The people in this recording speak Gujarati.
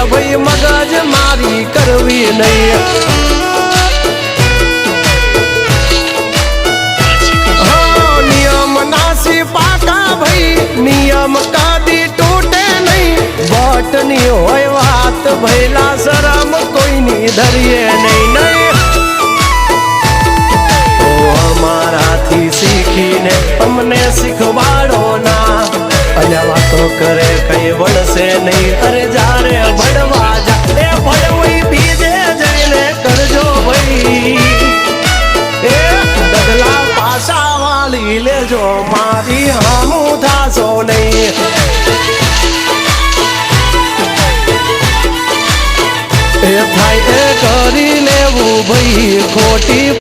ભાઈ મગજ મારી કરવી નહીં નિયમ નાસી પાકા ભાઈ નિયમ કાદી તૂટે નહીં બટની હોય વાત ભૈલા શરમ કોઈની ધરીએ નહીં નહીં અમારાથી શીખીને અમને શીખવાડો ના અને વાતો કરે કઈ વળશે નહીં અરે જારે ભણવા જા એ ભણવી બીજે જઈને કરજો ભાઈ એ ડગલા પાછા વાળી લેજો મારી હામું થાશો નહીં એ થાય એ કરી લેવું ભાઈ ખોટી